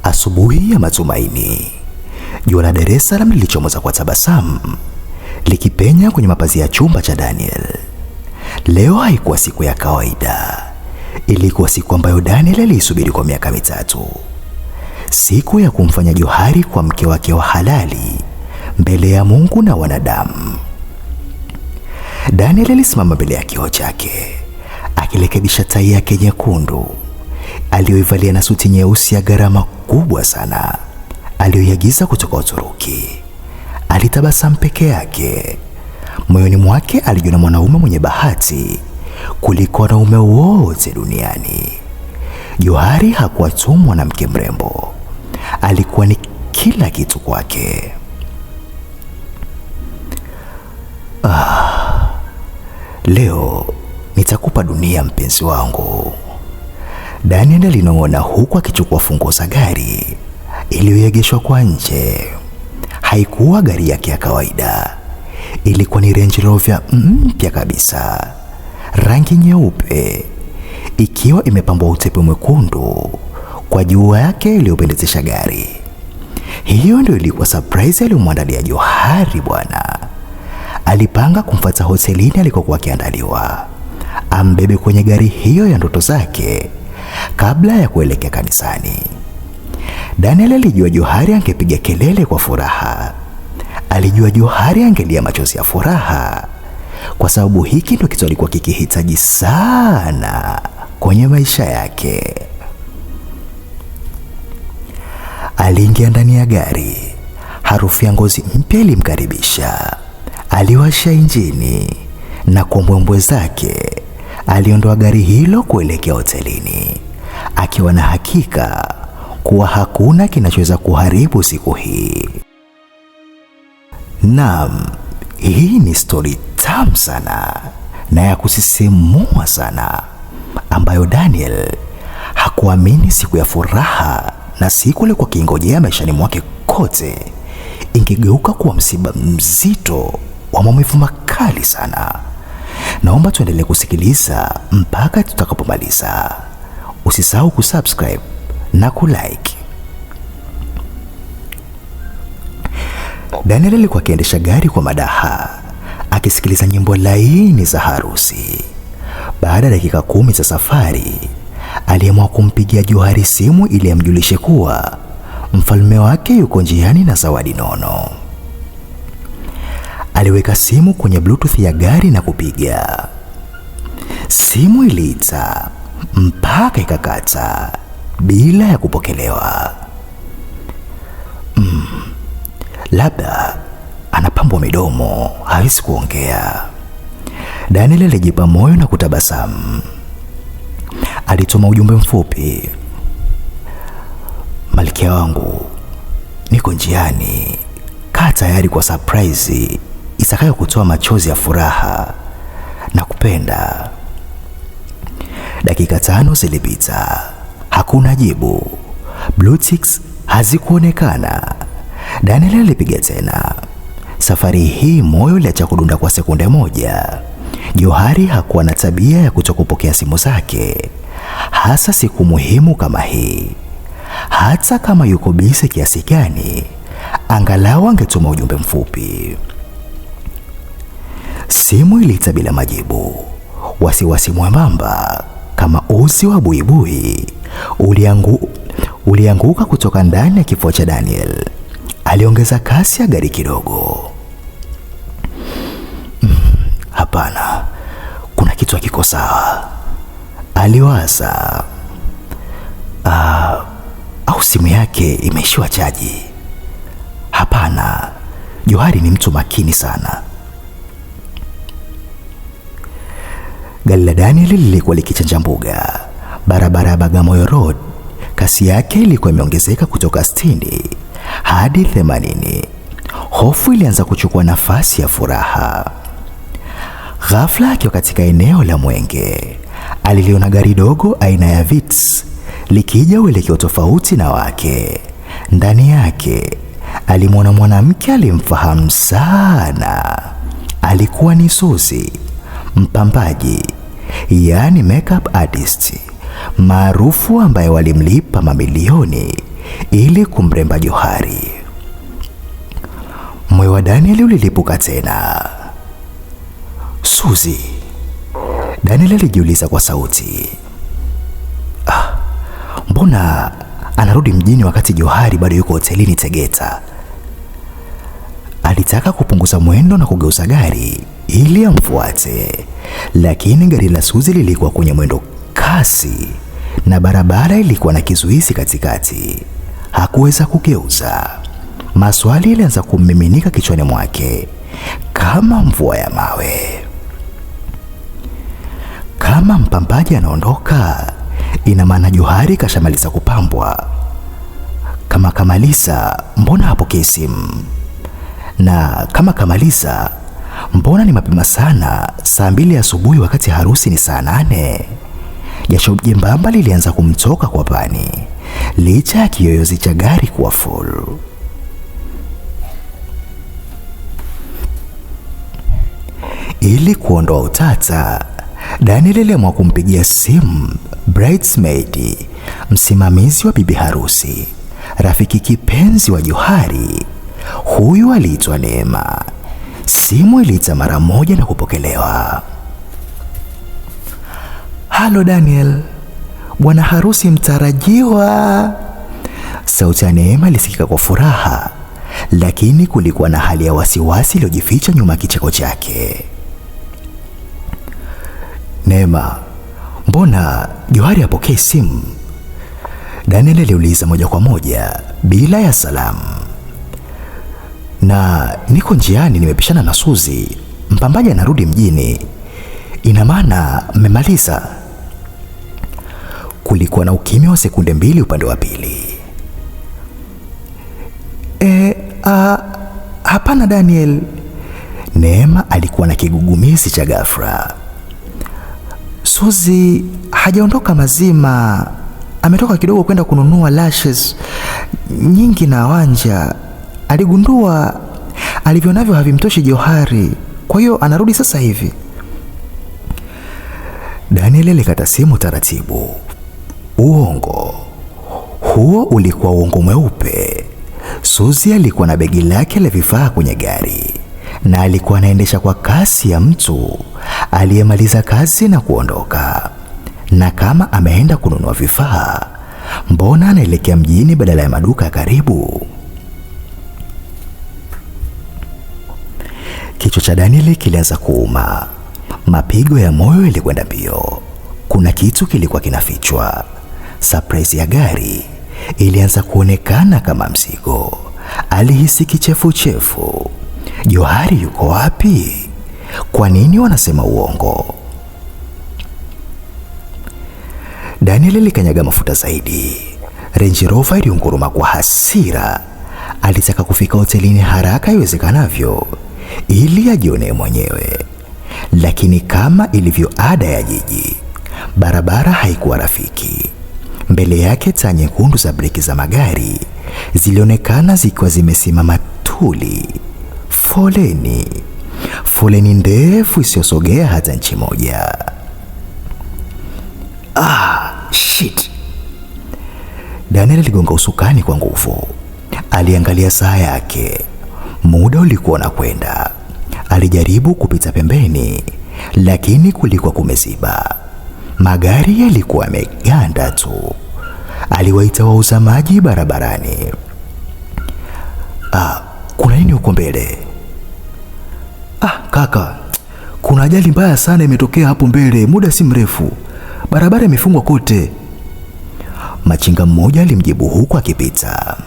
Asubuhi ya matumaini. Jua la Dar es Salaam lilichomoza kwa tabasamu, likipenya kwenye mapazia ya chumba cha Daniel. Leo haikuwa siku ya kawaida. Ilikuwa siku ambayo Daniel aliisubiri kwa miaka mitatu. Siku ya kumfanya Johari kwa mke wake wa halali mbele ya Mungu na wanadamu. Daniel alisimama mbele ya kioo chake, akirekebisha tai yake nyekundu aliyoivalia na suti nyeusi ya gharama kubwa sana aliyoiagiza kutoka Uturuki. Alitabasamu peke yake. Moyoni mwake alijiona mwanaume mwenye bahati kuliko wanaume wote duniani. Johari hakuwa tu mwanamke mrembo, alikuwa ni kila kitu kwake. Leo nitakupa dunia mpenzi wangu, Daniel alinong'ona huku akichukua funguo za gari iliyoegeshwa kwa nje. Haikuwa gari yake ya kawaida, ilikuwa ni Range Rover mpya kabisa, rangi nyeupe, ikiwa imepambwa utepe mwekundu kwa jua yake iliyopendezesha gari. Hiyo ndio ilikuwa surprise aliyomwandalia Johari bwana. Alipanga kumfuata hotelini alikokuwa akiandaliwa, ambebe kwenye gari hiyo ya ndoto zake kabla ya kuelekea kanisani. Daniel alijua Johari angepiga kelele kwa furaha. Alijua Johari angelia machozi ya furaha, kwa sababu hiki ndio kitu alikuwa kikihitaji sana kwenye maisha yake. Aliingia ndani ya gari. Harufu ya ngozi mpya ilimkaribisha. Aliwasha injini na kwa mbwembwe zake aliondoa gari hilo kuelekea hotelini, akiwa na hakika kuwa hakuna kinachoweza kuharibu siku hii. Naam, hii ni story tamu sana na ya kusisimua sana, ambayo Daniel hakuamini siku ya furaha na siku ile kwa kingojea maishani mwake kote ingegeuka kuwa msiba mzito wa maumivu makali sana. Naomba tuendelee kusikiliza mpaka tutakapomaliza. Usisahau kusubscribe na kulike. Daniel alikuwa akiendesha gari kwa madaha, akisikiliza nyimbo laini za harusi. Baada ya dakika 10 za safari, aliamua kumpigia Johari simu ili amjulishe kuwa mfalme wake yuko njiani na zawadi nono. Aliweka simu kwenye Bluetooth ya gari na kupiga. Simu iliita mpaka ikakata bila ya kupokelewa. Labda anapambwa midomo, hawezi kuongea. Daniel alijipa moyo na kutabasamu. Alituma ujumbe mfupi: Malkia wangu, niko njiani. Kaa tayari kwa surprise itakayo kutoa machozi ya furaha. Nakupenda. Dakika 5 zilipita. Hakuna jibu. Blue ticks hazikuonekana. Daniel alipiga tena. Safari hii moyo uliacha kudunda kwa sekunde moja. Johari hakuwa na tabia ya kutokupokea simu zake, hasa siku muhimu kama hii. Hata kama yuko busy kiasi gani, angalau angetuma ujumbe mfupi. Simu iliita bila majibu. Wasiwasi mwembamba kama uzi wa buibui ulianguka kutoka ndani ya kifua cha Daniel. Aliongeza kasi ya gari kidogo. Hapana, kuna kitu hakiko sawa, aliwaza. Au simu yake imeishiwa chaji? Hapana, Johari ni mtu makini sana. Gari la Daniel lilikuwa likichanja mbuga. Barabara ya Bagamoyo Road, kasi yake ilikuwa imeongezeka kutoka 60 hadi 80. Hofu ilianza kuchukua nafasi ya furaha. Ghafla akiwa katika eneo la Mwenge, aliliona gari dogo aina ya Vitz likija uelekeo tofauti na wake. Ndani yake alimwona mwanamke alimfahamu sana. Alikuwa ni Suzi, mpambaji, yani makeup artist maarufu, ambaye walimlipa mamilioni ili kumremba Johari. Moyo wa Daniel ulilipuka tena. Suzi, Daniel alijiuliza kwa sauti. Mbona anarudi mjini wakati Johari bado yuko hotelini Tegeta? Alitaka kupunguza mwendo na kugeuza gari ili amfuate, lakini gari la Suzi lilikuwa kwenye mwendo kasi na barabara ilikuwa na kizuizi katikati. Hakuweza kugeuza. Maswali yalianza kumiminika kichwani mwake kama mvua ya mawe. Kama mpambaji anaondoka, ina maana Johari kashamaliza kupambwa. Kama kamaliza, mbona hapokei simu? Na kama kamaliza, mbona ni mapema sana, saa 2 asubuhi wakati harusi ni saa 8? Jasho jembamba lilianza kumtoka kwa pani, licha ya kiyoyozi cha gari kuwa full. Ili kuondoa utata, Daniel aliamua kumpigia simu bridesmaid, msimamizi wa bibi harusi, rafiki kipenzi wa Johari. Huyu aliitwa Neema. Simu iliita mara moja na kupokelewa. Halo Daniel, bwana harusi mtarajiwa. Sauti ya Neema ilisikika kwa furaha, lakini kulikuwa na hali ya wasiwasi iliyojificha nyuma kicheko chake. Neema, mbona Johari hapokei simu? Daniel aliuliza moja kwa moja bila ya salamu. Na niko njiani, nimepishana na Suzi. Mpambaji anarudi mjini. Ina maana mmemaliza? Kulikuwa na ukimya wa sekunde 2 upande wa pili. Hapana Daniel. Neema alikuwa na kigugumizi cha ghafla. Suzi hajaondoka mazima. Ametoka kidogo kwenda kununua lashes nyingi na wanja. Aligundua alivyonavyo havimtoshi Johari, kwa hiyo anarudi sasa hivi. Daniel alikata simu taratibu. Uongo huo ulikuwa uongo mweupe. Suzi alikuwa na begi lake la vifaa kwenye gari na alikuwa anaendesha kwa kasi ya mtu aliyemaliza kazi na kuondoka. Na kama ameenda kununua vifaa, mbona anaelekea mjini badala ya maduka karibu? Kichwa cha Daniel kilianza kuuma. Mapigo ya moyo yalikwenda mbio. Kuna kitu kilikuwa kinafichwa. Surprise ya gari ilianza kuonekana kama mzigo. Alihisi kichefuchefu. Johari yuko wapi? Kwa nini wanasema uongo? Daniel alikanyaga mafuta zaidi. Range Rover iliunguruma kwa hasira. Alitaka kufika hotelini haraka iwezekanavyo ili ajione mwenyewe. Lakini kama ilivyo ada ya jiji, barabara haikuwa rafiki. Mbele yake taa nyekundu za breki za magari zilionekana zikiwa zimesimama tuli. Foleni ndefu isiyosogea hata inchi moja. Shit. Daniel aligonga usukani kwa nguvu. Aliangalia saa yake. Muda ulikuwa unakwenda. Alijaribu kupita pembeni, lakini kulikuwa kumeziba. Magari yalikuwa yameganda tu. Aliwaita wauza maji barabarani. Kuna nini huko mbele? Kaka, kuna ajali mbaya sana imetokea hapo mbele muda si mrefu. Barabara imefungwa kote. Machinga mmoja alimjibu huku akipita.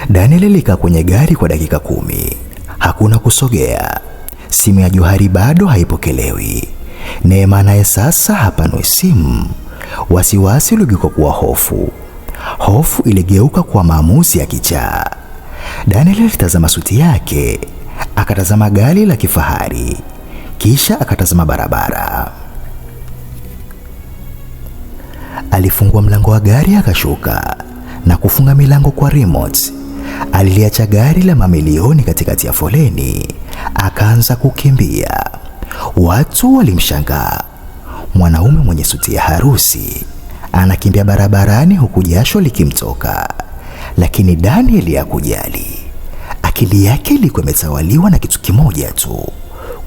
Daniel alikaa kwenye gari kwa dakika 10. Hakuna kusogea. Simu ya Johari bado haipokelewi. Neema naye sasa hapanui simu. Wasiwasi uligeuka kuwa hofu. Hofu iligeuka kuwa maamuzi ya kichaa. Daniel alitazama suti yake, akatazama gari la kifahari, kisha akatazama barabara. Alifungua mlango wa gari akashuka na kufunga milango kwa remote. Aliliacha gari la mamilioni katikati ya foleni, akaanza kukimbia. Watu walimshangaa. Mwanaume mwenye suti ya harusi Anakimbia barabarani huku jasho likimtoka, lakini Daniel hakujali. Akili yake ilikuwa imetawaliwa na kitu kimoja tu,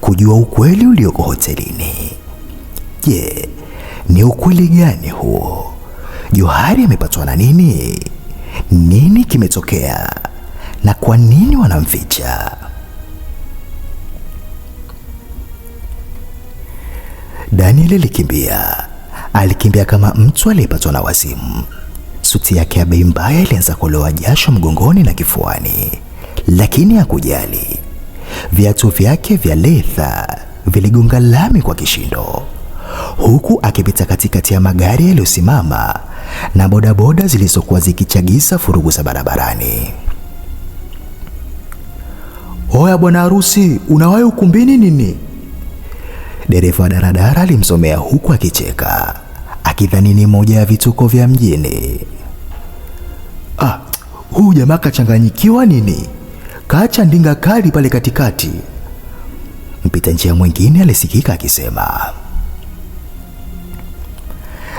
kujua ukweli ulioko hotelini. Je, ni ukweli gani huo? Johari amepatwa na nini? Nini kimetokea? Na kwa nini wanamficha? Daniel alikimbia kama mtu aliyepatwa na wazimu. Suti yake ya bei mbaya ilianza kuloa jasho mgongoni na kifuani, lakini hakujali. Viatu vyake vya leather viligonga lami kwa kishindo, huku akipita katikati ya magari yaliyosimama na bodaboda zilizokuwa zikichagisa furugu za barabarani. "Oya bwana harusi, unawahi ukumbini nini?" Dereva daradara alimsomea huku akicheka, akidhani ni moja ya vituko vya mjini. Huyu jamaa kachanganyikiwa nini? Kaacha ndinga kali pale katikati." Mpita njia mwingine alisikika akisema.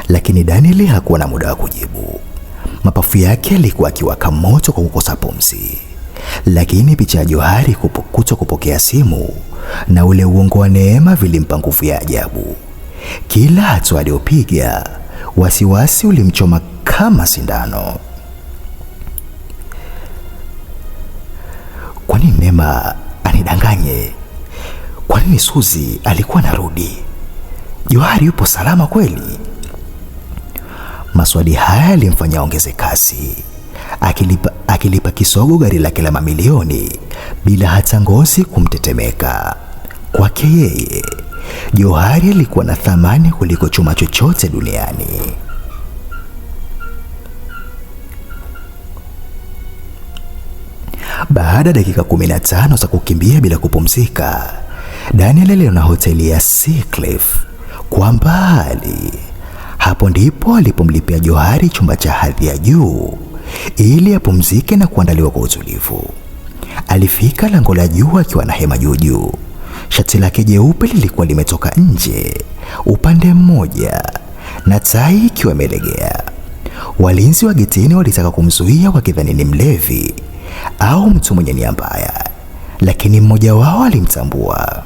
Lakini Daniel hakuwa na muda wa kujibu. Mapafu yake yalikuwa akiwaka moto kwa kukosa pumzi. Lakini picha ya Johari kupokea simu na ule uongo wa Neema vilimpa nguvu ya ajabu. Kila hatua aliyopiga, wasiwasi ulimchoma kama sindano. Kwa nini Neema anidanganye? Kwa nini Suzi alikuwa narudi? Johari yupo salama kweli? Maswali haya yalimfanya aongeze kasi, akilipa kisogo gari lake la mamilioni bila hata ngozi kumtetemeka. Kwake yeye, Johari alikuwa na thamani kuliko chuma chochote duniani. Baada ya dakika 15 za kukimbia bila kupumzika, Daniel aliona hoteli ya Seacliff kwa mbali. Hapo ndipo alipomlipia Johari chumba cha hadhi ya juu ili apumzike na kuandaliwa kwa utulivu. Alifika lango la juu akiwa na hema juu. Shati lake jeupe lilikuwa limetoka nje upande mmoja na tai ikiwa imelegea. Walinzi wa getini walitaka kumzuia wakidhani ni mlevi au mtu mwenye nia mbaya, lakini mmoja wao alimtambua.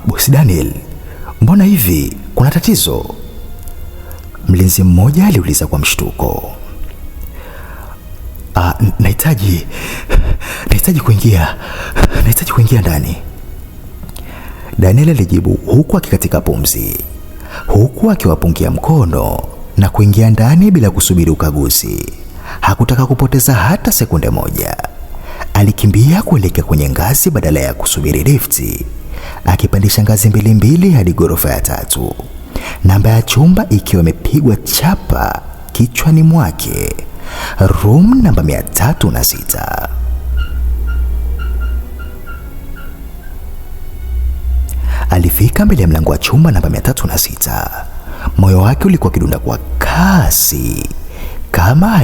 Bosi Daniel, mbona hivi? Kuna tatizo?" Mlinzi mmoja aliuliza kwa mshtuko. Nahitaji kuingia ndani." Daniel alijibu huku akikatika pumzi, huku akiwapungia mkono na kuingia ndani bila kusubiri ukaguzi. Hakutaka kupoteza hata sekunde moja. Alikimbia kuelekea kwenye ngazi badala ya kusubiri lifti, akipandisha ngazi mbili hadi ghorofa ya 3, namba ya chumba ikiwa imepigwa chapa kichwani mwake, room namba 306. Alifika mbele ya mlango wa chumba namba 306. Moyo wake ulikuwa kidunda kwa kasi, kama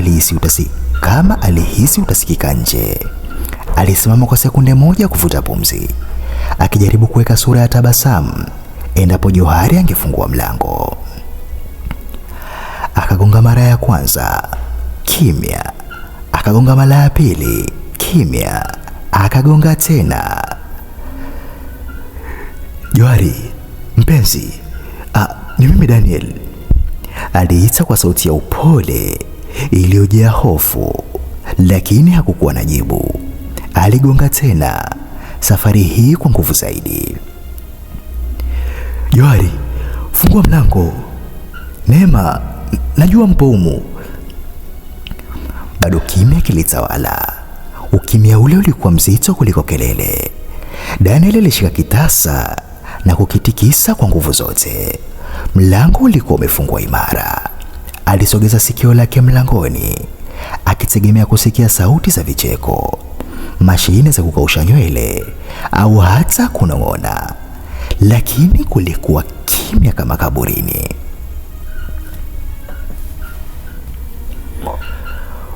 alihisi utasikika nje. Alisimama kwa sekunde moja kuvuta pumzi, akijaribu kuweka sura ya tabasamu endapo Johari angefungua mlango. Akagonga mara ya kwanza, kimya. Akagonga mara ya pili, kimya. Akagonga tena. "Johari, mpenzi, ni mimi Daniel," aliita kwa sauti ya upole iliyojaa hofu, lakini hakukuwa na jibu. Aligonga tena, safari hii kwa nguvu zaidi. "Johari, fungua mlango. Neema, najua mpo humu." Bado kimya kilitawala. Ukimya ule ulikuwa mzito kuliko kelele. Daniel alishika kitasa na kukitikisa kwa nguvu zote. Mlango ulikuwa umefungwa imara. Alisogeza sikio lake mlangoni, akitegemea kusikia sauti za vicheko, mashine za kukausha nywele au hata kunong'ona, lakini kulikuwa kimya kama kaburini.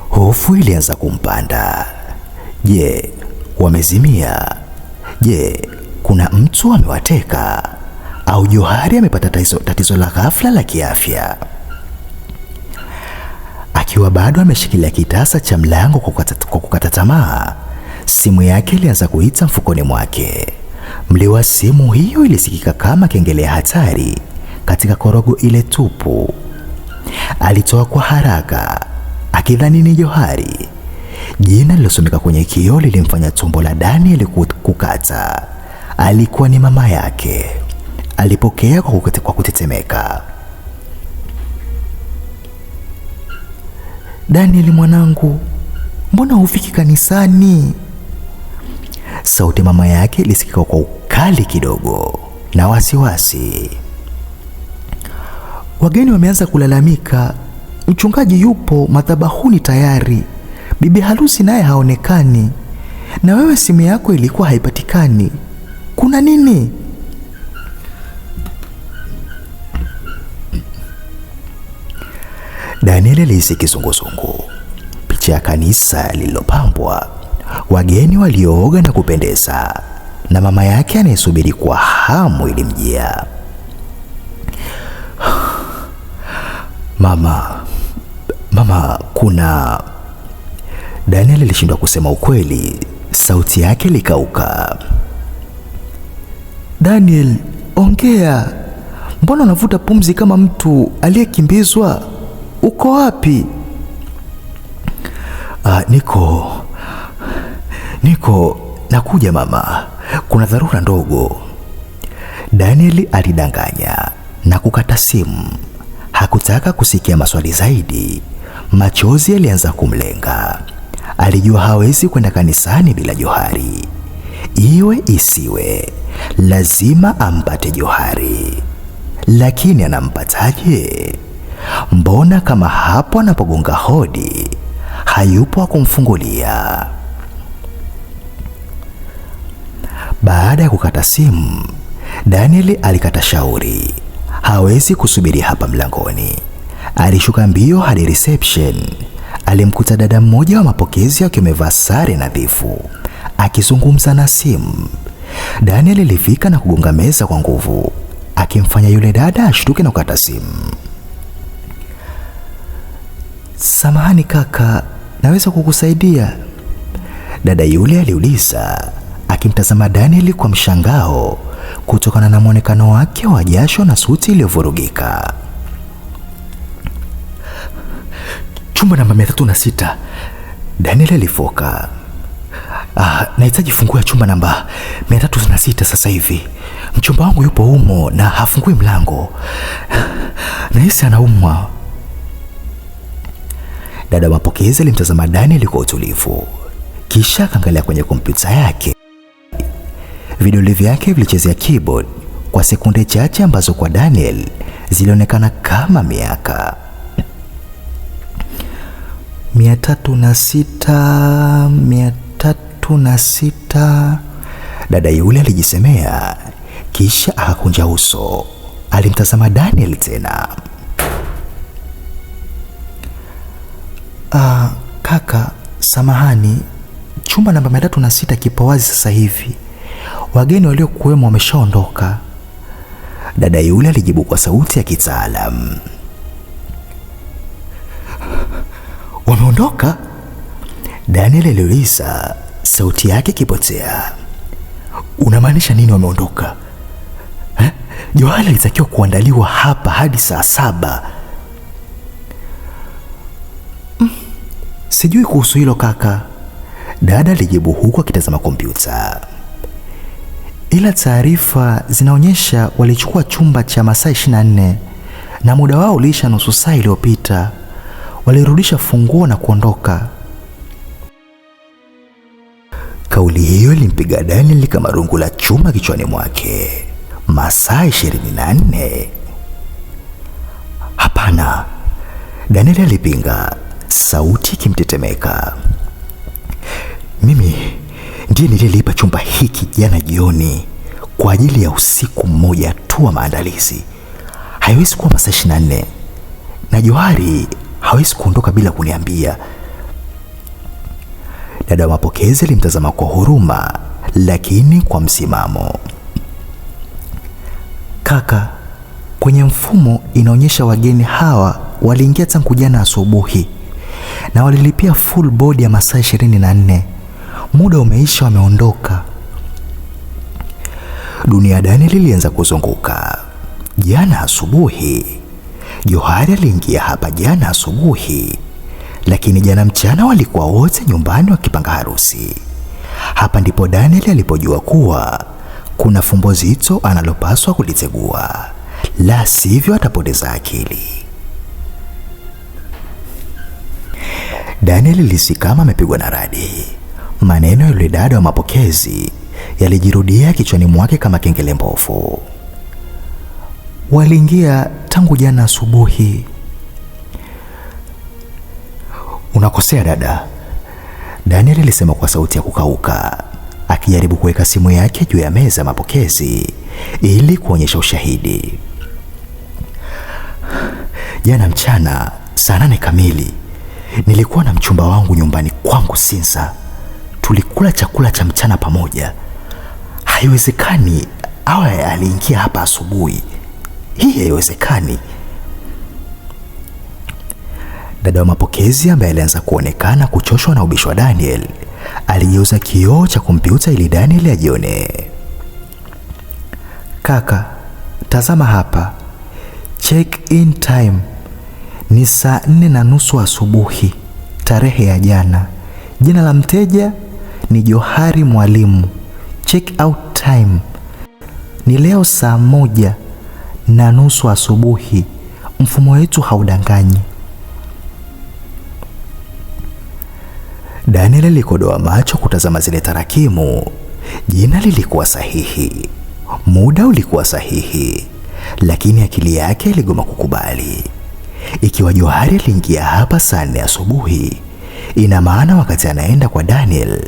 Hofu ilianza kumpanda. Je, wamezimia? Je, kuna mtu amewateka? au Johari amepata tatizo la ghafla la kiafya. Akiwa bado ameshikilia kitasa cha mlango kwa kukata tamaa, simu yake ilianza kuita mfukoni mwake. Mlio wa simu hiyo ilisikika kama kengele ya hatari katika korogo ile tupu. Alitoa kwa haraka akidhani ni Johari. Jina lilosomeka kwenye kioo lilimfanya tumbo la Daniel kukata. Alikuwa ni mama yake. Alipokea kwa kutetemeka. "Daniel mwanangu, mbona hufiki kanisani?" Sauti mama yake ilisikika kwa ukali kidogo na wasiwasi. "Wageni wameanza kulalamika. Mchungaji yupo madhabahuni tayari. Bibi harusi naye haonekani. Na wewe simu yako ilikuwa haipatikani. Kuna nini?" Daniel alihisi kizunguzungu. Picha ya kanisa lililopambwa, wageni waliooga na kupendeza, na mama yake anayesubiri kwa hamu ilimjia. Mama, kuna..." Daniel alishindwa kusema ukweli. Sauti yake likauka. "Daniel, ongea. Mbona unavuta pumzi kama mtu aliyekimbizwa? Uko wapi?" Niko nakuja mama. Kuna dharura ndogo." Daniel alidanganya na kukata simu. Hakutaka kusikia maswali zaidi. Machozi yalianza kumlenga. Alijua hawezi kwenda kanisani bila Johari. Iwe isiwe, lazima ampate Johari. Lakini anampataje? Mbona kama hapo anapogonga hodi hayupo wa kumfungulia? Baada ya kukata simu, Daniel alikata shauri. Hawezi kusubiri hapa mlangoni. Alishuka mbio hadi reception. Alimkuta dada mmoja wa mapokezi akiwa amevaa sare nadhifu, akizungumza na simu. Daniel alifika na kugonga meza kwa nguvu, akimfanya yule dada ashtuke na kukata simu. "Samahani kaka, naweza kukusaidia?" Dada yule aliuliza, akimtazama Daniel kwa mshangao kutokana na muonekano wake wa jasho na suti iliyovurugika. "Chumba namba 306. Daniel alifoka. "Nahitaji funguo ya chumba namba 306 sasa hivi. Mchumba wangu yupo humo na hafungui mlango. Nahisi anaumwa." Dada mapokezi alimtazama Daniel kwa utulivu, kisha akaangalia kwenye kompyuta yake. Vidole vyake vilichezea keyboard kwa sekunde chache ambazo kwa Daniel zilionekana kama miaka. 306. Dada yule alijisemea, kisha akakunja uso. Alimtazama Daniel tena. Kaka, samahani. Chumba namba 306 kipo wazi sasa hivi. Wageni waliokuwemo wameshaondoka." Dada yule alijibu kwa sauti ya kitaalamu. "Wameondoka?" Daniel aliuliza, sauti yake kipotea. "Unamaanisha nini wameondoka? Johari alitakiwa kuandaliwa hapa hadi saa 7. Sijui kuhusu hilo kaka." Dada alijibu huku akitazama kompyuta. "Ila taarifa zinaonyesha walichukua chumba cha masaa 24 na muda wao uliisha nusu saa iliyopita. Walirudisha funguo na kuondoka." Kauli hiyo ilimpiga Daniel kama rungu la chuma kichwani mwake. Masaa 24? Hapana, Daniel alipinga, sauti ikimtetemeka. "Mimi ndiye nililipa chumba hiki jana jioni kwa ajili ya usiku mmoja tu wa maandalizi. Haiwezi kuwa masaa 24. Na Johari hawezi kuondoka bila kuniambia." Dada wa mapokezi alimtazama kwa huruma lakini kwa msimamo. Kaka, kwenye mfumo inaonyesha wageni hawa waliingia tangu jana asubuhi na walilipia full board ya masaa 24. Muda umeisha, wameondoka. Dunia ya Daniel ilianza kuzunguka. Jana asubuhi Johari aliingia hapa jana asubuhi, lakini jana mchana walikuwa wote nyumbani wakipanga harusi. Hapa ndipo Daniel alipojua kuwa kuna fumbo zito analopaswa kulitegua, la sivyo atapoteza akili. Daniel alihisi kama amepigwa na radi. Maneno ya yule dada wa mapokezi yalijirudia kichwani mwake kama kengele mbovu. Waliingia tangu jana asubuhi. Unakosea dada, Daniel alisema kwa sauti ya kukauka, akijaribu kuweka simu yake juu ya meza ya mapokezi ili kuonyesha ushahidi. Jana mchana saa 8 kamili nilikuwa na mchumba wangu nyumbani kwangu Sinza. Tulikula chakula cha mchana pamoja. Haiwezekani awe aliingia hapa asubuhi. Hii haiwezekani. Dada wa mapokezi ambaye alianza kuonekana kuchoshwa na ubishi wa Daniel aligeuza kioo cha kompyuta ili Daniel ajione. Kaka, tazama hapa. Check in time ni saa 4:30 asubuhi, tarehe ya jana. Jina la mteja ni Johari Mwalimu. Check out time ni leo saa 1:30 asubuhi. Mfumo wetu haudanganyi. Daniel alikodoa macho kutazama zile tarakimu. Jina lilikuwa sahihi, muda ulikuwa sahihi, lakini akili yake iligoma kukubali. Ikiwa Johari aliingia hapa saa 4 asubuhi, ina maana wakati anaenda kwa Daniel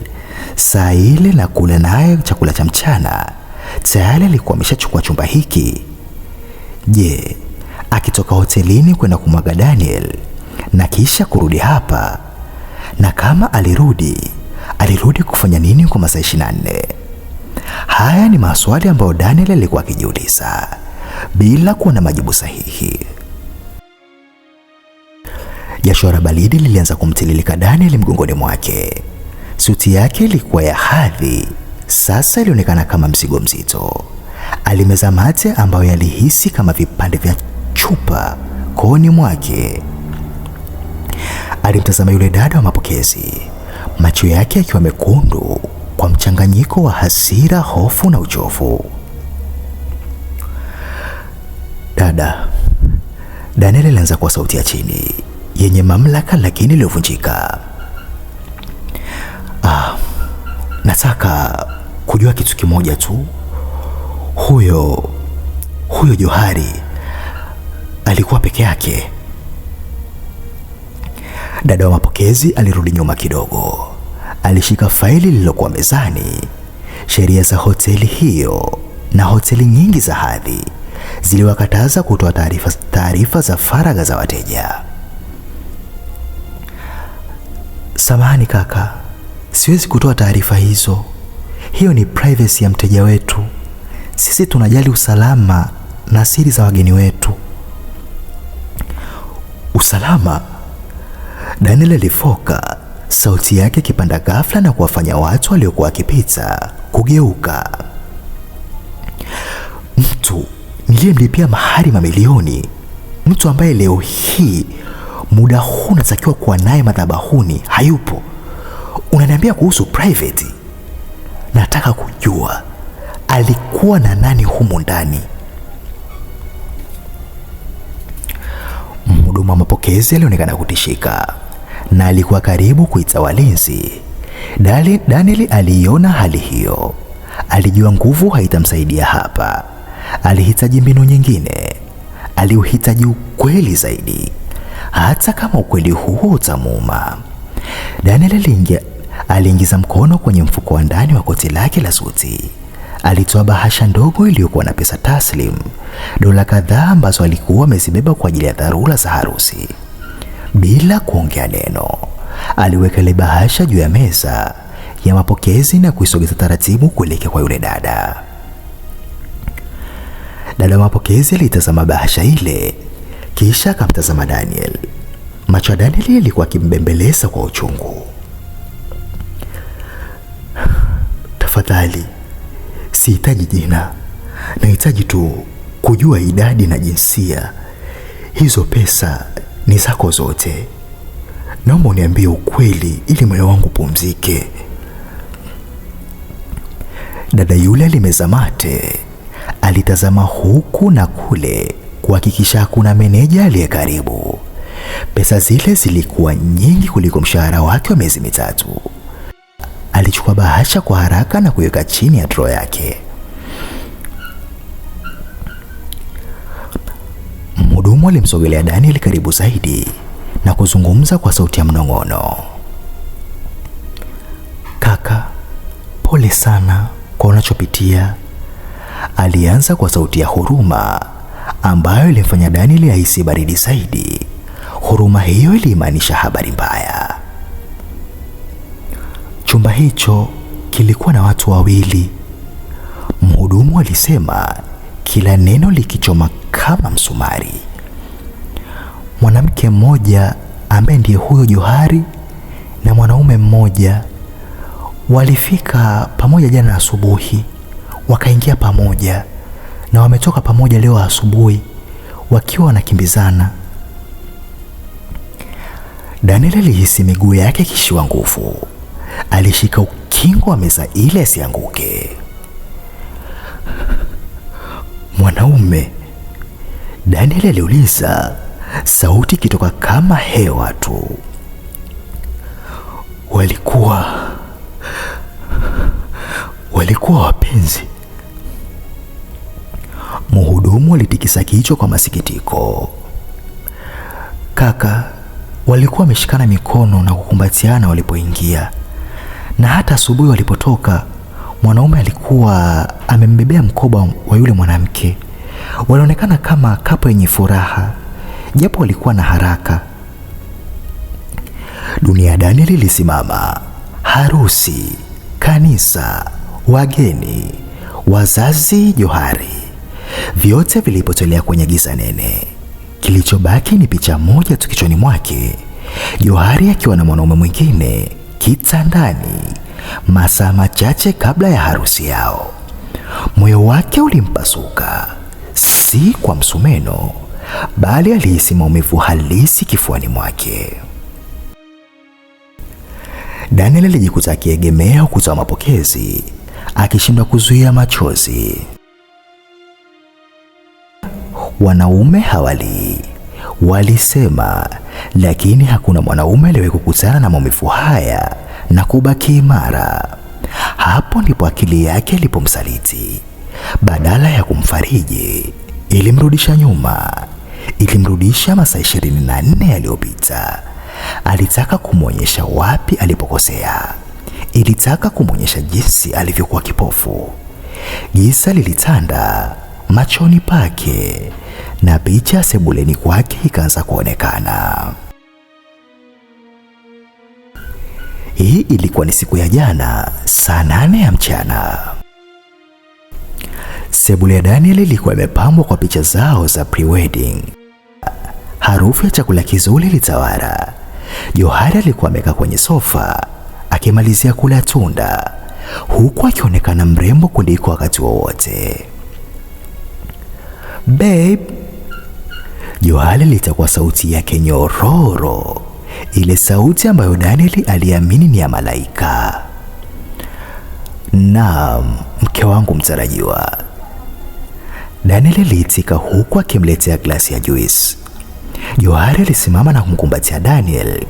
saa ile na kula naye chakula cha mchana, tayari alikuwa ameshachukua chumba hiki. Je, akitoka hotelini kwenda kumwaga Daniel na kisha kurudi hapa, na kama alirudi kufanya nini kwa masaa 24? Haya ni maswali ambayo Daniel alikuwa akijiuliza bila kuwa na majibu sahihi. Jasho la baridi lilianza kumtililika Daniel mgongoni mwake. Suti yake ilikuwa ya hadhi, sasa ilionekana kama mzigo mzito. Alimeza mate ambayo yalihisi kama vipande vya chupa kooni mwake. Alimtazama yule dada wa mapokezi, macho yake yakiwa mekundu kwa mchanganyiko wa hasira, hofu na uchovu. Dada, Daniel alianza kwa sauti ya chini yenye mamlaka lakini iliyovunjika. Nataka kujua kitu kimoja tu. Huyo Johari alikuwa peke yake? Dada wa mapokezi alirudi nyuma kidogo. Alishika faili lililokuwa mezani. Sheria za hoteli hiyo na hoteli nyingi za hadhi ziliwakataza kutoa taarifa za faragha za wateja. Samahani kaka, siwezi kutoa taarifa hizo. Hiyo ni privacy ya mteja wetu. Sisi tunajali usalama na siri za wageni wetu. Usalama? Daniel alifoka, sauti yake ikipanda ghafla na kuwafanya watu waliokuwa wakipita kugeuka. Mtu niliyemlipia mahari mamilioni, mtu ambaye leo hii muda huu natakiwa kuwa naye madhabahuni hayupo, unaniambia kuhusu private? Nataka kujua alikuwa na nani humu ndani. Mhudumu wa mapokezi alionekana kutishika na alikuwa karibu kuita walinzi. Daniel aliona hali hiyo. Alijua nguvu haitamsaidia hapa. Alihitaji mbinu nyingine. Alihitaji ukweli zaidi, hata kama ukweli huo utamuuma. Daniel aliingiza mkono kwenye mfuko wa ndani wa koti lake la suti. Alitoa bahasha ndogo iliyokuwa na pesa taslim, dola kadhaa ambazo alikuwa amezibeba kwa ajili ya dharura za harusi. Bila kuongea neno, aliweka ile bahasha juu ya meza ya mapokezi na kuisogeza taratibu kuelekea kwa yule dada. Dada mapokezi alitazama bahasha ile, kisha akamtazama Daniel. Macho ya Daniel yalikuwa kimbembeleza kwa uchungu. Tafadhali, sihitaji jina. Nahitaji tu kujua idadi na jinsia. Hizo pesa ni zako zote. Naomba uniambie ukweli ili moyo wangu pumzike. Dada yule alimeza mate. Alitazama huku na kule kuhakikisha hakuna meneja aliye karibu. Pesa zile zilikuwa nyingi kuliko mshahara wake wa miezi 3. Alichukua bahasha kwa haraka na kuweka chini ya drawer yake. Mhudumu alimsogelea Daniel karibu zaidi na kuzungumza kwa sauti ya mnong'ono. Kaka, pole sana kwa unachopitia. Alianza kwa sauti ya huruma ambayo ilimfanya Daniel ahisi baridi zaidi. Huruma hiyo ilimaanisha habari mbaya. Chumba hicho kilikuwa na watu 2. Mhudumu alisema, kila neno likichoma kama msumari. Mwanamke mmoja ambaye ndiye huyo Johari na mwanaume mmoja walifika pamoja jana asubuhi, wakaingia pamoja na wametoka pamoja leo asubuhi wakiwa wanakimbizana. Daniel alihisi miguu yake kishiwa nguvu. Alishika ukingo wa meza ile asianguke. Mwanaume? Daniel aliuliza, sauti kitoka kama hewa tu. Walikuwa wapenzi. Mhudumu alitikisa kichwa kwa masikitiko. Kaka, walikuwa wameshikana mikono na kukumbatiana walipoingia. Na hata asubuhi walipotoka, mwanaume alikuwa amembebea mkoba wa yule mwanamke. Walionekana kama kapo yenye furaha, japo walikuwa na haraka. Dunia ya Daniel ilisimama. Harusi, kanisa, wageni, wazazi, Johari, vyote vilipotelea kwenye giza nene. Kilichobaki ni picha moja tu kichwani mwake. Johari akiwa na mwanaume mwingine kitandani, masaa machache kabla ya harusi yao. Moyo wake ulimpasuka, si kwa msumeno, bali alihisi maumivu halisi kifuani mwake. Daniel alijikuta akiegemea ukuta wa mapokezi, akishindwa kuzuia machozi. Wanaume hawali, walisema, lakini hakuna mwanaume aliyewahi kukutana na maumivu haya na kubaki imara. Hapo ndipo akili yake ilipomsaliti. Badala ya kumfariji, ilimrudisha nyuma. Ilimrudisha masaa 24 yaliyopita. Alitaka kumwonyesha wapi alipokosea. Ilitaka kumwonyesha jinsi alivyokuwa kipofu. Giza lilitanda machoni pake na picha sebuleni kwake ikaanza kuonekana. Hii ilikuwa ni siku ya jana, saa 8 ya mchana. Sebule ya Daniel ilikuwa imepambwa kwa picha zao za pre-wedding. Harufu ya chakula kizuri ilitawala. Johari alikuwa amekaa kwenye sofa akimalizia kula tunda, huku akionekana mrembo kuliko wakati wowote. Babe, Johari litakuwa sauti yake nyororo, ile sauti ambayo Daniel aliamini ni ya malaika. Naam, mke wangu mtarajiwa. Daniel aliitika huku akimletea glasi ya juice. Johari alisimama na kumkumbatia Daniel,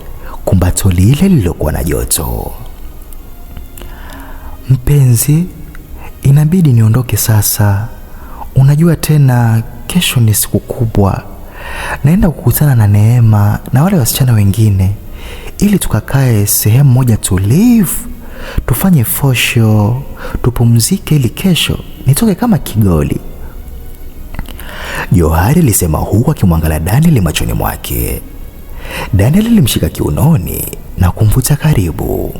kumbato lile lilokuwa na joto. Mpenzi, inabidi niondoke sasa. Unajua tena kesho ni siku kubwa. Naenda kukutana na Neema na wale wasichana wengine ili tukakae sehemu moja tulivu, tufanye fosho, tupumzike ili kesho nitoke kama kigoli. Johari alisema huku akimwangalia Daniel machoni mwake. Daniel alimshika kiunoni na kumvuta karibu.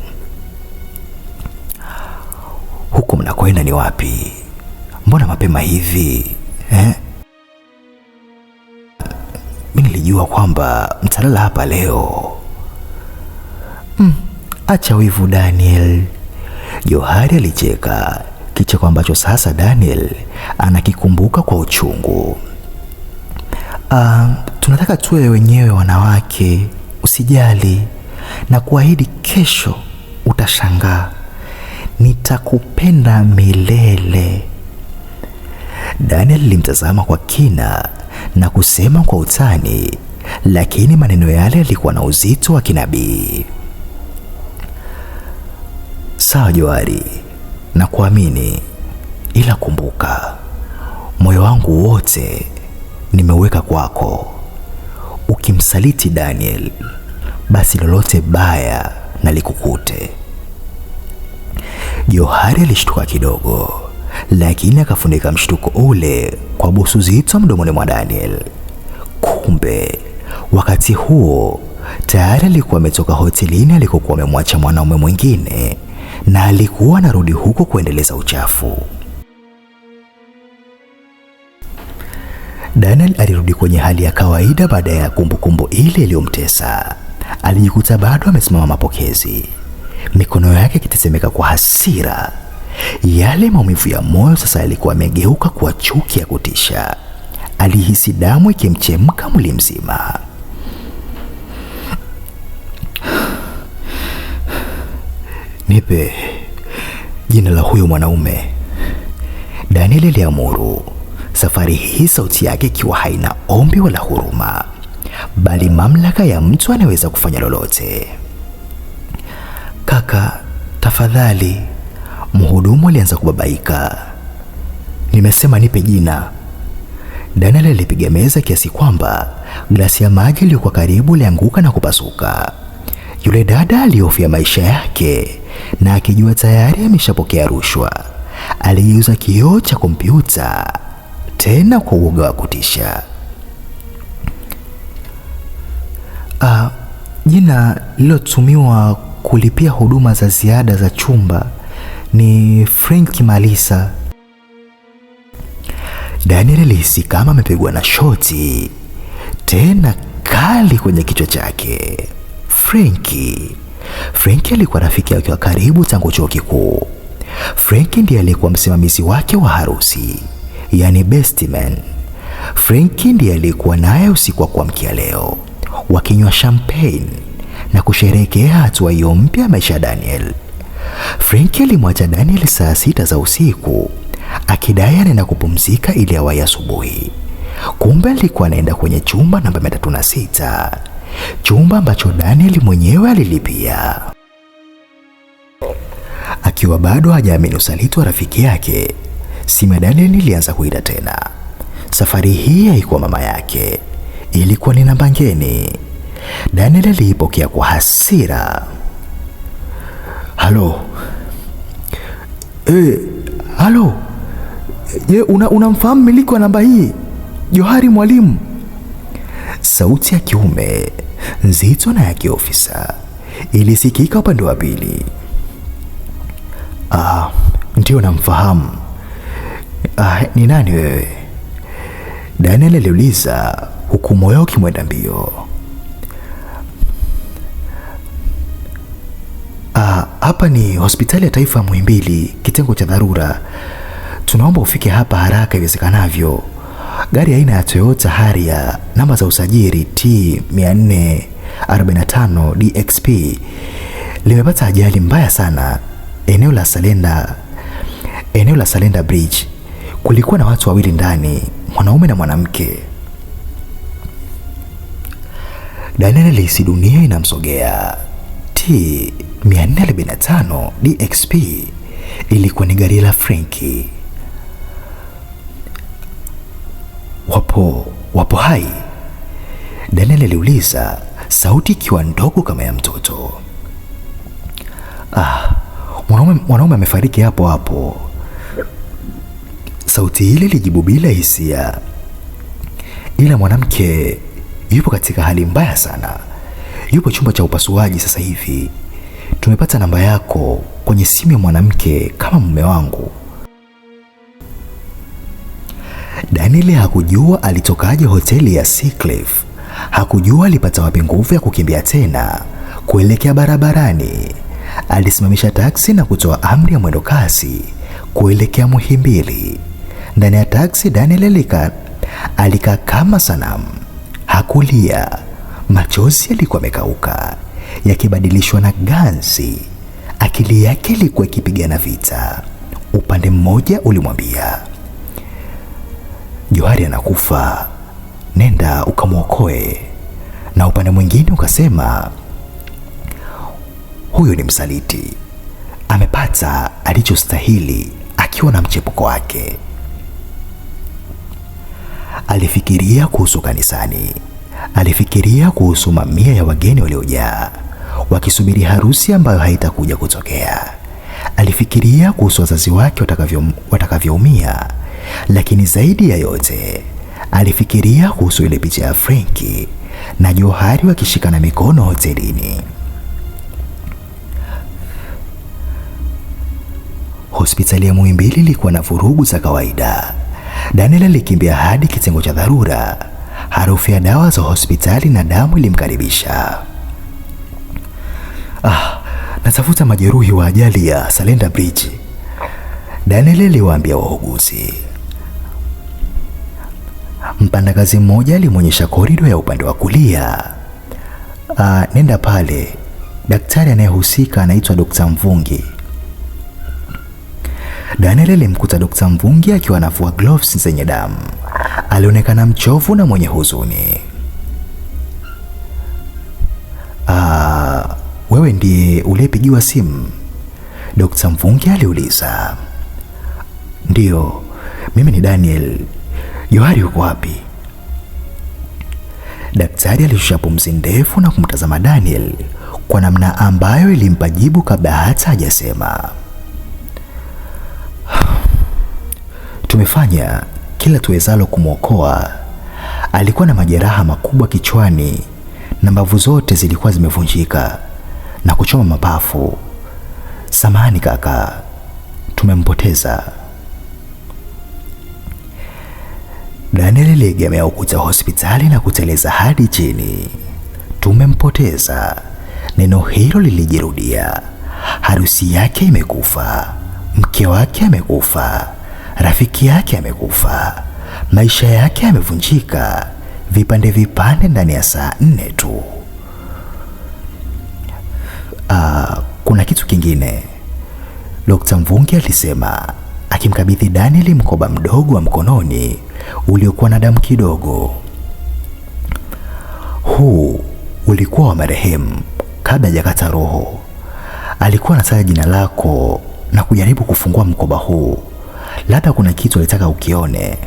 Huko mnakwenda ni wapi? Mbona mapema hivi? Mimi nilijua kwamba mtalala hapa leo. Acha wivu Daniel. Johari alicheka, kicheko ambacho sasa Daniel anakikumbuka kwa uchungu. Tunataka tuwe wenyewe wanawake, usijali, na kuahidi kesho utashangaa. Nitakupenda milele. Daniel alimtazama kwa kina na kusema kwa utani, lakini maneno yale yalikuwa na uzito wa kinabii. Sawa Johari, na kuamini, ila kumbuka, moyo wangu wote nimeweka kwako. Ukimsaliti Daniel, basi lolote baya na likukute. Johari alishtuka kidogo, lakini akafunika mshtuko ule kwa busu zito mdomoni mwa Daniel. Kumbe wakati huo tayari alikuwa ametoka hotelini alikokuwa amemwacha mwanaume mwingine, na alikuwa anarudi huko kuendeleza uchafu. Daniel alirudi kwenye hali ya kawaida baada ya kumbukumbu ile iliyomtesa. Alijikuta bado amesimama mapokezi, mikono yake ikitetemeka kwa hasira. Yale maumivu ya moyo sasa yalikuwa yamegeuka kuwa chuki ya kutisha. Alihisi damu ikimchemka mwili mzima. Nipe jina la huyo mwanaume, Daniel aliamuru. Safari hii sauti yake ikiwa haina ombi wala huruma, bali mamlaka ya mtu anaweza kufanya lolote. Kaka, tafadhali. Mhudumu alianza kubabaika. Nimesema nipe jina. Daniel alipiga meza kiasi kwamba glasi ya maji iliyokuwa karibu ilianguka na kupasuka. Yule dada alihofia maisha yake, na akijua tayari ameshapokea rushwa, aligeuza kioo cha kompyuta tena kwa uoga wa kutisha. Jina lilotumiwa kulipia huduma za ziada za chumba ni Frank Malisa. Daniel alihisi kama amepigwa na shoti tena kali kwenye kichwa chake. Franki alikuwa rafiki yake wa karibu tangu chuo kikuu. Franki ndiye alikuwa msimamizi wake wa harusi, yani best man. Franki ndiye alikuwa naye usiku wa kuamkia leo, wakinywa champagne na kusherehekea hatua hiyo mpya maisha ya Daniel. Franki alimwacha Daniel saa 6 za usiku, akidai anaenda kupumzika ili awahi asubuhi. Kumbe alikuwa anaenda kwenye chumba namba 306, chumba ambacho Daniel mwenyewe alilipia. Akiwa bado hajaamini usaliti wa rafiki yake, simu ya Daniel ilianza kuita tena. Safari hii haikuwa mama yake, ilikuwa ni namba ngeni. Daniel aliipokea kwa hasira. Halo. Halo. Je, unamfahamu miliki wa namba hii? Johari mwalimu. Sauti ya kiume nzito na ya kiofisa ilisikika upande wa pili. Ndio namfahamu. Ni nani wewe? Daniel aliuliza huku moyo ukimwenda mbio. Hapa ni hospitali ya taifa Muhimbili, kitengo cha dharura. Tunaomba ufike hapa haraka iwezekanavyo. Gari aina ya Toyota Harrier, namba za usajili T445 DXP, limepata ajali mbaya sana eneo la Salenda Bridge. Kulikuwa na watu wawili ndani, mwanaume na mwanamke. Daniel alihisi dunia inamsogea. T445 DXP ilikuwa ni gari la Franki. Wapo hai? Daniel aliuliza, sauti ikiwa ndogo kama ya mtoto. Mwanaume amefariki hapo. Sauti ile ilijibu bila hisia. Ila mwanamke yupo katika hali mbaya sana. Yupo chumba cha upasuaji sasa hivi. Tumepata namba yako kwenye simu ya mwanamke kama mume wangu. Daniel hakujua alitokaje hoteli ya Seacliff. Hakujua alipata wapi nguvu ya kukimbia tena kuelekea barabarani. Alisimamisha taksi na kutoa amri ya mwendo kasi kuelekea Muhimbili. Ndani ya taksi Daniel alikaa kama sanamu. Hakulia. Machozi yalikuwa yamekauka, yakibadilishwa na ganzi. Akili yake ilikuwa ikipigana vita. Upande mmoja ulimwambia, Johari anakufa, nenda ukamwokoe. Na upande mwingine ukasema, huyo ni msaliti, amepata alichostahili akiwa na mchepuko wake. Alifikiria kuhusu kanisani. Alifikiria kuhusu mamia ya wageni waliojaa wakisubiri harusi ambayo haitakuja kutokea. Alifikiria kuhusu wazazi wake watakavyoumia. Lakini zaidi ya yote, alifikiria kuhusu ile picha ya Frenki na Johari wakishikana mikono hotelini. Hospitali ya Muhimbili ilikuwa na vurugu za kawaida. Daniel alikimbia hadi kitengo cha dharura. Harufu ya dawa za hospitali na damu ilimkaribisha. Natafuta majeruhi wa ajali ya Salenda Bridge, Daniel aliwaambia wauguzi. Mpandakazi mmoja alimwonyesha korido ya upande wa kulia. Nenda pale, daktari anayehusika anaitwa Dr. Mvungi. Daniel alimkuta Dr. Mvungi akiwa anavua gloves zenye damu. Alionekana mchovu na mwenye huzuni. Wewe ndiye uliyepigiwa simu? Dr. Mvungi aliuliza. Ndio, mimi ni Daniel. Johari yuko wapi? Daktari alishusha pumzi ndefu na kumtazama Daniel kwa namna ambayo ilimpa jibu kabla hata hajasema. Tumefanya kila tuwezalo kumwokoa. Alikuwa na majeraha makubwa kichwani na mbavu zote zilikuwa zimevunjika na kuchoma mapafu. Samahani kaka, tumempoteza. Daniel aliegemea ukuta wa hospitali na kuteleza hadi chini. Tumempoteza. Neno hilo lilijirudia. Harusi yake imekufa. Mke wake amekufa. Rafiki yake amekufa. Maisha yake yamevunjika vipande vipande ndani ya saa 4 tu. Kuna kitu kingine, Dr. Mvungi alisema, akimkabidhi Daniel mkoba mdogo wa mkononi uliokuwa na damu kidogo. Huu ulikuwa wa marehemu kabla hajakata roho. Alikuwa anataja jina lako na kujaribu kufungua mkoba huu. Labda kuna kitu alitaka ukione.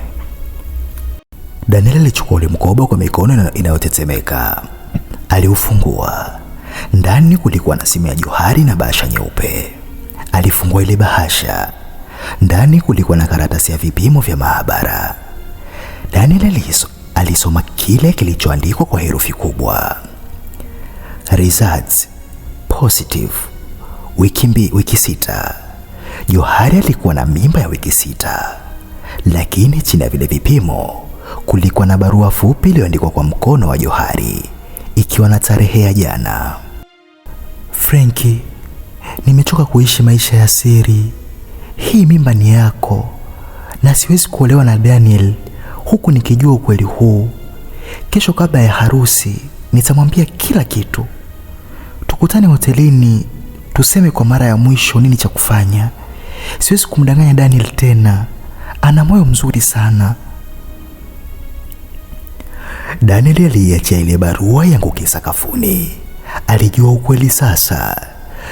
Daniel alichukua ule mkoba kwa mikono inayotetemeka. Aliufungua. Ndani kulikuwa na simu ya Johari na bahasha nyeupe. Alifungua ile bahasha. Ndani kulikuwa na karatasi ya vipimo vya maabara. Daniel alisoma kile kilichoandikwa kwa herufi kubwa. Results positive. Wiki 6. Johari alikuwa na mimba ya wiki 6. Lakini chini ya vile vipimo kulikuwa na barua fupi iliyoandikwa kwa mkono wa Johari ikiwa na tarehe ya jana. Frenki, nimechoka kuishi maisha ya siri. Hii mimba ni yako na siwezi kuolewa na Daniel huku nikijua ukweli huu. Kesho kabla ya harusi nitamwambia kila kitu. Tukutane hotelini tuseme kwa mara ya mwisho nini cha kufanya. Siwezi kumdanganya Daniel tena. Ana moyo mzuri sana. Daniel aliacha ile barua yanguke sakafuni. Alijua ukweli sasa.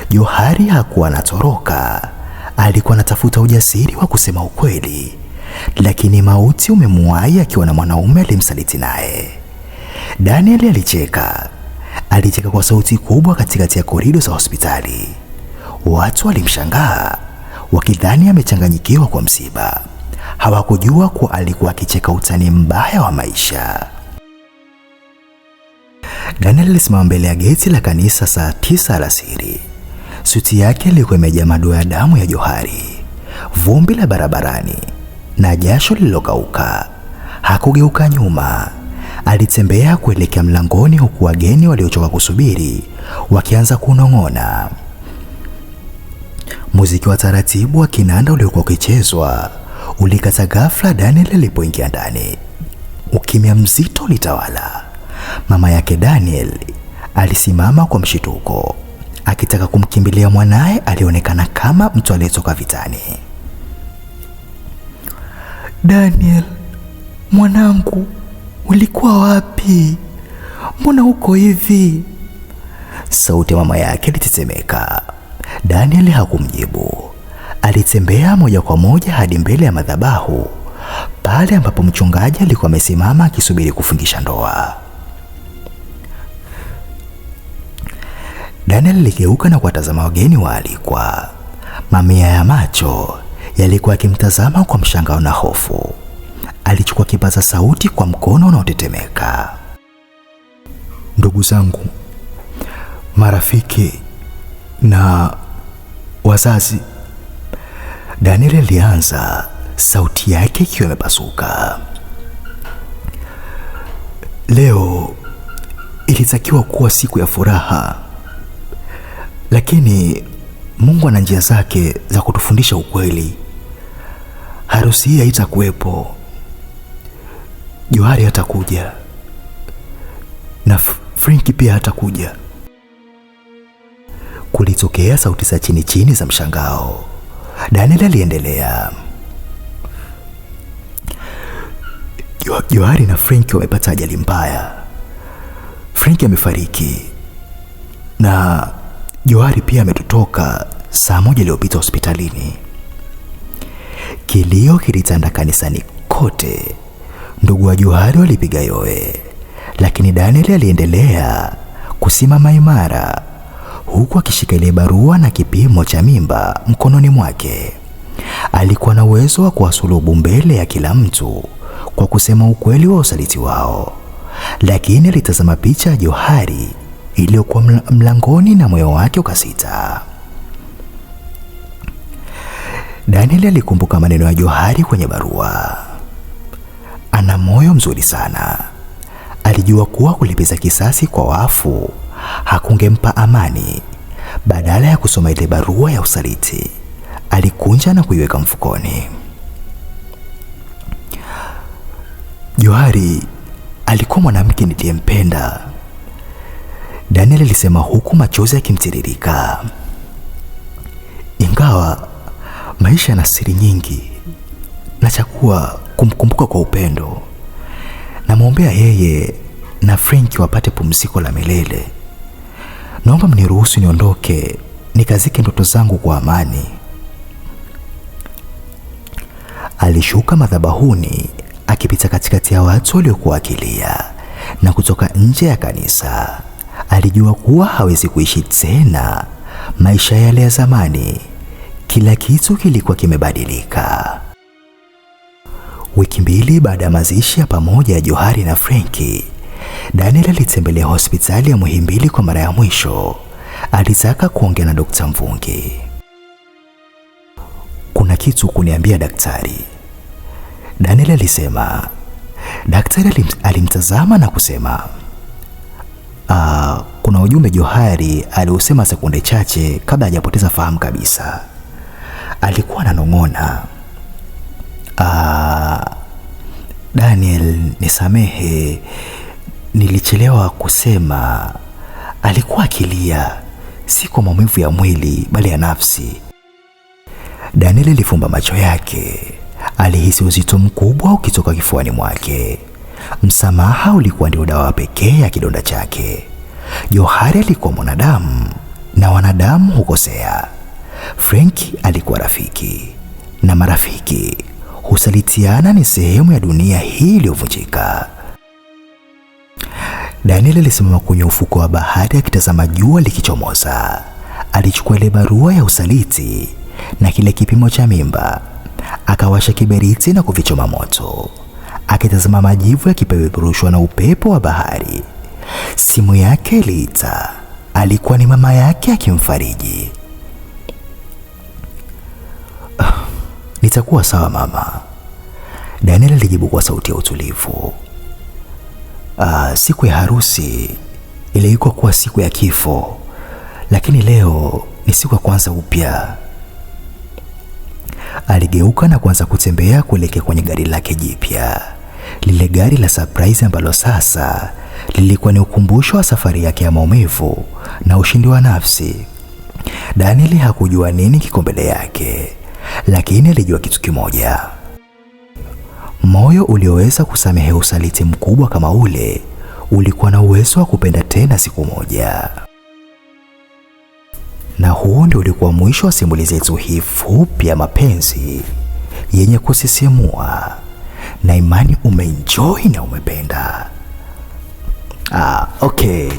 Johari hakuwa anatoroka. Alikuwa anatafuta ujasiri wa kusema ukweli. Lakini mauti umemuai akiwa na mwanaume alimsaliti naye. Daniel alicheka. Alicheka kwa sauti kubwa katikati ya korido za hospitali. Watu walimshangaa wakidhani amechanganyikiwa kwa msiba. Hawakujua kuwa alikuwa akicheka utani mbaya wa maisha. Daniel alisimama mbele ya geti la kanisa saa 9 alasiri. Suti yake ilikuwa imejaa madoa ya damu ya Johari, vumbi la barabarani na jasho lililokauka Hakugeuka nyuma. Alitembea kuelekea mlangoni, huku wageni waliochoka kusubiri wakianza kunong'ona. Muziki wa taratibu wa kinanda uliokuwa ukichezwa ulikata ghafla Daniel alipoingia ndani. Ukimya mzito ulitawala. Mama yake Daniel alisimama kwa mshituko, akitaka kumkimbilia mwanae alionekana kama mtu aliyetoka vitani. Daniel, mwanangu, ulikuwa wapi? Mbona uko hivi? Sauti ya mama yake ilitetemeka. Daniel hakumjibu. Alitembea moja kwa moja hadi mbele ya madhabahu, pale ambapo mchungaji alikuwa amesimama akisubiri kufungisha ndoa. Daniel aligeuka na kuwatazama wageni waalikwa. Mamia ya macho yalikuwa yakimtazama kwa mshangao na hofu. Alichukua kipaza sauti kwa mkono unaotetemeka. Ndugu zangu, marafiki na wazazi, Daniel alianza, sauti yake ikiwa imepasuka. Leo ilitakiwa kuwa siku ya furaha, lakini Mungu ana njia zake za kutufundisha ukweli. Harusi hii haitakuwepo. Johari hatakuja na Frank pia hatakuja. Kulitokea sauti za chini chini za mshangao. Daniel aliendelea. Johari na Frank wamepata ajali mbaya. Frank amefariki na Johari pia ametutoka saa moja iliyopita hospitalini. Kilio kilitanda kanisani kote. Ndugu wa Johari walipiga yowe, lakini Daniel aliendelea kusimama imara, huku akishika ile barua na kipimo cha mimba mkononi mwake. Alikuwa na uwezo wa kuwasulubu mbele ya kila mtu kwa kusema ukweli wa usaliti wao, lakini alitazama picha ya Johari iliyokuwa mlangoni na moyo wake ukasita. Daniel alikumbuka maneno ya Johari kwenye barua. Ana moyo mzuri sana. Alijua kuwa kulipiza kisasi kwa wafu hakungempa amani. Badala ya kusoma ile barua ya usaliti, alikunja na kuiweka mfukoni. Johari alikuwa mwanamke niliyempenda, Daniel alisema huku machozi yakimtiririka. Ingawa maisha yana siri nyingi, nachagua kumkumbuka kwa upendo. Namwombea yeye na Frank wapate pumziko la milele. Naomba mniruhusu niondoke nikazike ndoto zangu kwa amani. Alishuka madhabahuni akipita katikati ya watu waliokuwa wakilia, na kutoka nje ya kanisa alijua kuwa hawezi kuishi tena maisha yale ya zamani. Kila kitu kilikuwa kimebadilika. Wiki mbili baada ya mazishi ya pamoja ya Johari na Franki, Daniel alitembelea hospitali ya Muhimbili kwa mara ya mwisho. Alitaka kuongea na Dr. Mvungi. Kuna kitu kuniambia daktari, Daniel alisema. Daktari alimtazama na kusema, kuna ujumbe Johari aliusema sekunde chache kabla hajapoteza fahamu kabisa. Alikuwa ananong'ona. Daniel, nisamehe, nilichelewa kusema. Alikuwa akilia, si kwa maumivu ya mwili bali ya nafsi. Daniel alifumba macho yake. Alihisi uzito mkubwa ukitoka kifuani mwake. Msamaha ulikuwa ndio dawa pekee ya kidonda chake. Johari alikuwa mwanadamu na wanadamu hukosea. Frank alikuwa rafiki na marafiki husalitiana. Ni sehemu ya dunia hii iliyovunjika. Daniel alisimama kwenye ufuko wa bahari akitazama jua likichomoza. Alichukua ile barua ya usaliti na kile kipimo cha mimba, akawasha kiberiti na kuvichoma moto, akitazama majivu yakipeperushwa na upepo wa bahari. Simu yake iliita. Alikuwa ni mama yake akimfariji. Nitakuwa sawa mama. Daniel alijibu kwa sauti ya utulivu. Siku ya harusi ilikuwa kuwa siku ya kifo, lakini leo ni siku ya kwanza upya. Aligeuka na kuanza kutembea kuelekea kwenye gari lake jipya, lile gari la surprise ambalo sasa lilikuwa ni ukumbusho wa safari yake ya maumivu na ushindi wa nafsi. Daniel hakujua nini kiko mbele yake, lakini alijua kitu kimoja. Moyo ulioweza kusamehe usaliti mkubwa kama ule ulikuwa na uwezo wa kupenda tena siku moja. Na huo ndio ulikuwa mwisho wa simulizi yetu hii fupi ya mapenzi yenye kusisimua, na imani umeenjoy na umependa. Okay.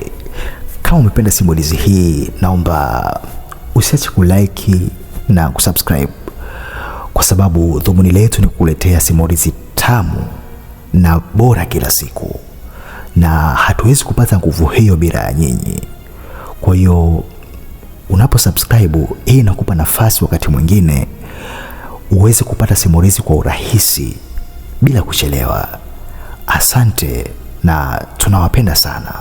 Kama umependa simulizi hii, naomba usiache kulike na kusubscribe, kwa sababu dhumuni letu ni kukuletea simulizi tamu na bora kila siku, na hatuwezi kupata nguvu hiyo bila ya nyinyi. Kwa hiyo unapo subscribe, hii inakupa nafasi wakati mwingine uweze kupata simulizi kwa urahisi bila kuchelewa. Asante na tunawapenda sana.